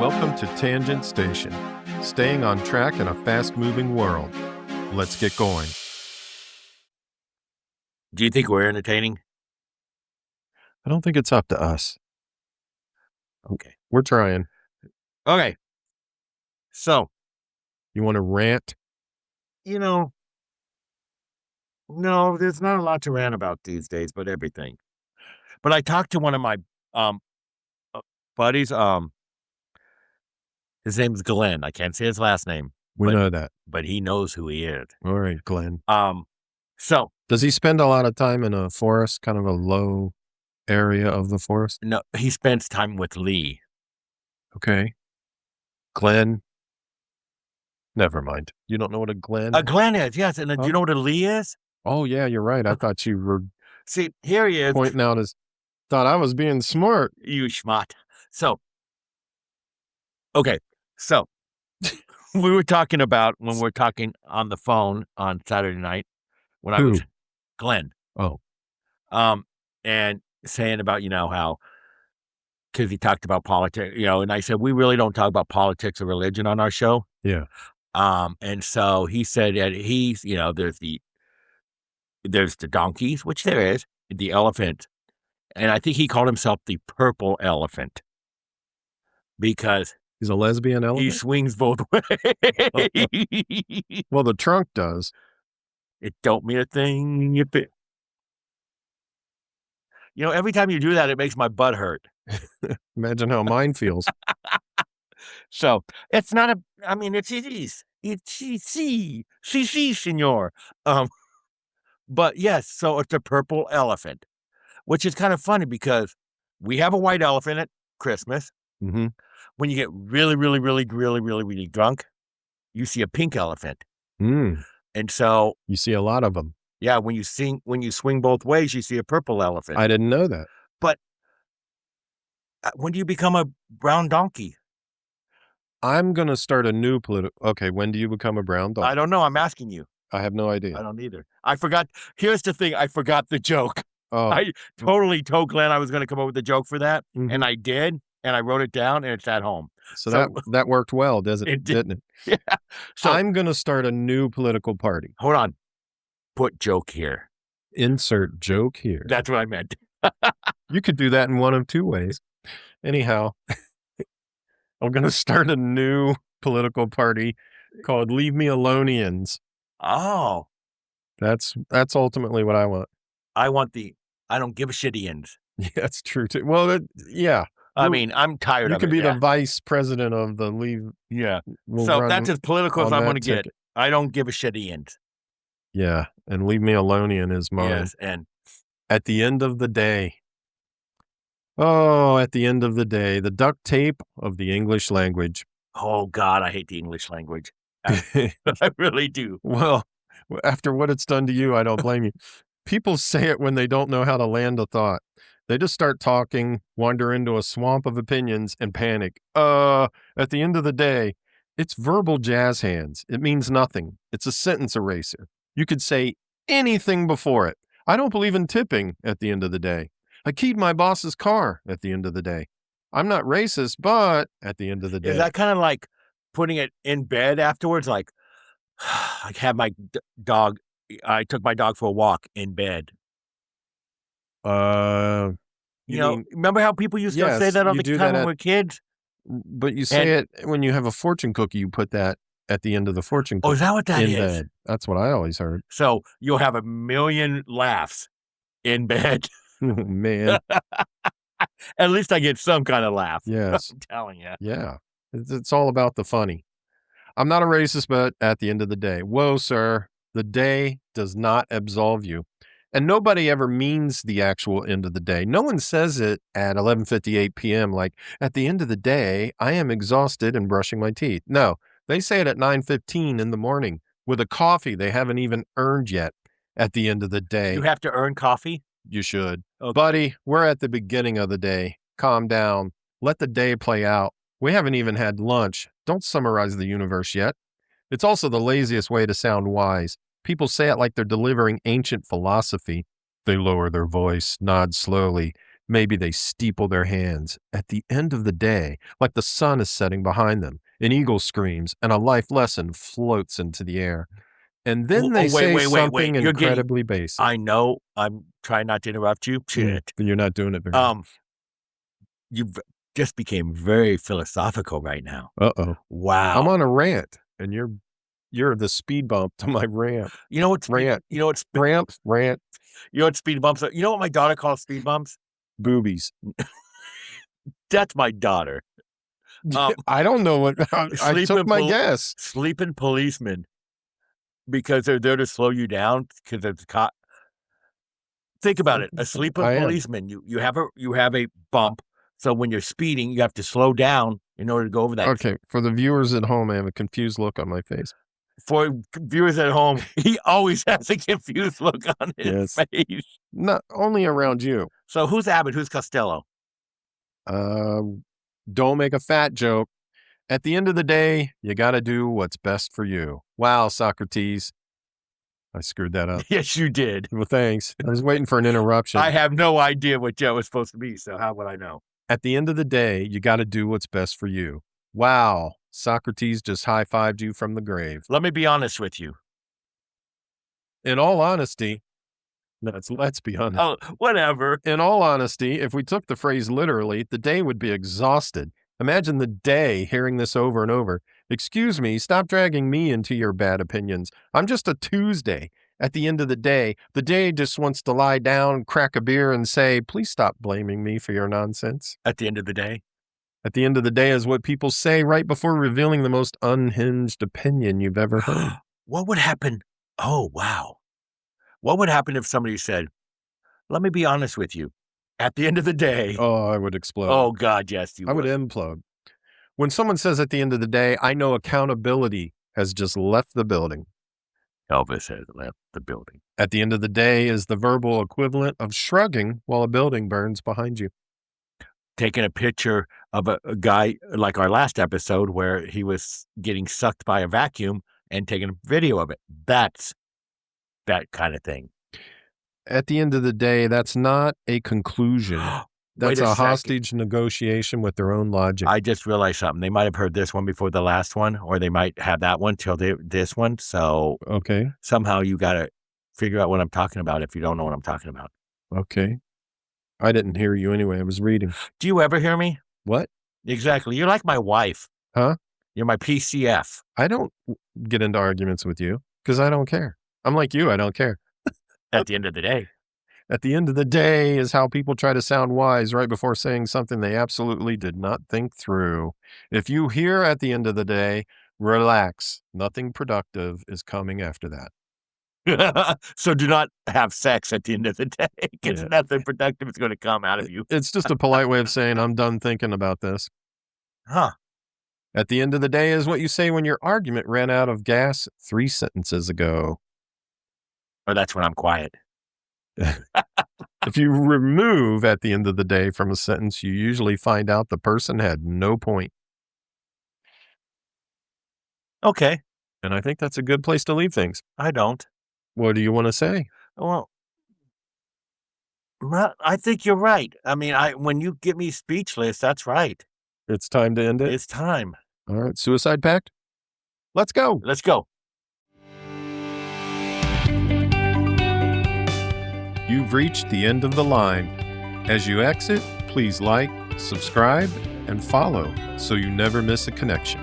Welcome to Tangent Station, staying on track in a fast-moving world. Let's get going. Do you think we're entertaining? I don't think it's up to us. Okay. We're trying. Okay. So, You want to rant? no, there's not a lot to rant about these days, but everything. But I talked to one of my buddies. His name's Glenn. I can't say his last name. We know that. But he knows who he is. All right, Glenn. So Does he spend a lot of time in a forest, kind of a low area of the forest? no, he spends time with Lee. Okay. Glenn? Never mind. You don't know what a Glenn? Glenn is, yes. And do you know what a Lee is? Oh, yeah, you're right. I thought you were See, here he is. pointing out thought I was being smart. You schmuck. So, okay. So, we were talking about when we're talking on the phone on Saturday night when I was Glenn. Oh. And saying about, how, because he talked about politics, and I said, we really don't talk about politics or religion on our show. Yeah. And so he said that he's, there's the donkeys, which there is, the elephant. And I think he called himself the purple elephant because he's a lesbian elephant? He swings both ways. Well, the trunk does. It don't mean a thing if it... every time you do that, it makes my butt hurt. Imagine how mine feels. So, it's not it's easy, senor. But yes, so it's a purple elephant, which is kind of funny because we have a white elephant at Christmas. Mm-hmm. When you get really, really, really, really, really, really drunk, you see a pink elephant. Mm. And so you see a lot of them. Yeah, when you swing both ways, you see a purple elephant. I didn't know that. But when do you become a brown donkey? I'm going to start a new Okay, when do you become a brown donkey? I don't know. I'm asking you. I have no idea. I don't either. I forgot. Here's the thing. I forgot the joke. Oh. I totally told Glenn I was going to come up with a joke for that, and I did, and I wrote it down, and it's at home. So that worked well, didn't it? Yeah. So I'm going to start a new political party. Hold on. Put joke here. Insert joke here. That's what I meant. You could do that in one of two ways. Anyhow, I'm going to start a new political party called Leave Me Alonians. Oh. That's ultimately what I want. I want I don't give a shitians. Yeah, that's true too. Well, yeah. I'm tired of it. You could be the vice president of the Leave. Yeah. So that's as political as I want to get. I don't give a shitians. Yeah. And Leave Me Alonian is mine. Yes. And at the end of the day. Oh, at the end of the day, the duct tape of the English language. Oh, God, I hate the English language. I really do. Well, after what it's done to you, I don't blame you. People say it when they don't know how to land a thought. They just start talking, wander into a swamp of opinions, and panic. At the end of the day, it's verbal jazz hands. It means nothing. It's a sentence eraser. You could say anything before it. I don't believe in tipping at the end of the day. I keyed my boss's car at the end of the day. I'm not racist, but at the end of the day. Is that kind of like putting it in bed afterwards? Like, I have my dog. I took my dog for a walk in bed. Remember how people used to say that all the time when we were kids? But you say it when you have a fortune cookie, you put that at the end of the fortune cookie. Oh, is that what that is? Bed. That's what I always heard. So you'll have a million laughs in bed. Oh, man. At least I get some kind of laugh. Yes. I'm telling you. Yeah. It's all about the funny. I'm not a racist, but at the end of the day, whoa, sir, the day does not absolve you. And nobody ever means the actual end of the day. No one says it at 11:58 p.m. like, at the end of the day, I am exhausted and brushing my teeth. No, they say it at 9:15 in the morning with a coffee they haven't even earned yet at the end of the day. You have to earn coffee? You should. Okay. Buddy, we're at the beginning of the day. Calm down. Let the day play out. We haven't even had lunch. Don't summarize the universe yet. It's also the laziest way to sound wise. People say it like they're delivering ancient philosophy. They lower their voice, nod slowly, Maybe they steeple their hands. At the end of the day, like the sun is setting behind them, an eagle screams and a life lesson floats into the air. And then they say something incredibly basic. I know. I'm trying not to interrupt you. Shit. But you're not doing it very well. You just became very philosophical right now. Uh-oh. Wow. I'm on a rant, and you're the speed bump to my ramp. You know what's rant? You know what's rant? You know what speed bumps are? You know what my daughter calls speed bumps? Boobies. That's my daughter. I don't know what. I took my guess. Sleeping policemen, because they're there to slow you down. Because it's caught. Think about it. A sleeping policeman. You have a bump. So when you're speeding, you have to slow down in order to go over that. Okay, for the viewers at home, I have a confused look on my face. For viewers at home, he always has a confused look on his face. Not only around you. So who's Abbott? Who's Costello? Don't make a fat joke. At the end of the day, you got to do what's best for you. Wow, Socrates. I screwed that up. Yes, you did. Well, thanks. I was waiting for an interruption. I have no idea what Joe is supposed to be, so how would I know? At the end of the day, you got to do what's best for you. Wow, Socrates just high-fived you from the grave. Let me be honest with you. In all honesty, let's be honest. Oh, whatever. In all honesty, if we took the phrase literally, the day would be exhausted. Imagine the day hearing this over and over. Excuse me, stop dragging me into your bad opinions. I'm just a Tuesday. At the end of the day just wants to lie down, crack a beer, and say, please stop blaming me for your nonsense. At the end of the day? At the end of the day is what people say right before revealing the most unhinged opinion you've ever heard. What would happen? Oh, wow. What would happen if somebody said, let me be honest with you. At the end of the day. Oh, I would explode. Oh, God, yes, you would. I would implode. When someone says at the end of the day, I know accountability has just left the building. Elvis has left the building. At the end of the day is the verbal equivalent of shrugging while a building burns behind you. Taking a picture of a guy like our last episode where he was getting sucked by a vacuum and taking a video of it. That's that kind of thing. At the end of the day, that's not a conclusion. That's a hostage negotiation with their own logic. I just realized something. They might have heard this one before the last one, or they might have that one till this one. So okay, somehow you got to figure out what I'm talking about if you don't know what I'm talking about. Okay. I didn't hear you anyway. I was reading. Do you ever hear me? What? Exactly. You're like my wife. Huh? You're my PCF. I don't get into arguments with you because I don't care. I'm like you. I don't care. At the end of the day. At the end of the day is how people try to sound wise right before saying something they absolutely did not think through. If you hear at the end of the day, relax. Nothing productive is coming after that. So do not have sex at the end of the day because nothing productive is going to come out of you. It's just a polite way of saying I'm done thinking about this. Huh. At the end of the day is what you say when your argument ran out of gas 3 sentences ago. Or that's when I'm quiet. If you remove at the end of the day from a sentence, you usually find out the person had no point. Okay. And I think that's a good place to leave things. I don't. What do you want to say? Well, I think you're right. I mean, when you get me speechless, that's right. It's time to end it? It's time. All right. Suicide pact? Let's go. Let's go. You've reached the end of the line. As you exit, please like, subscribe, and follow so you never miss a connection.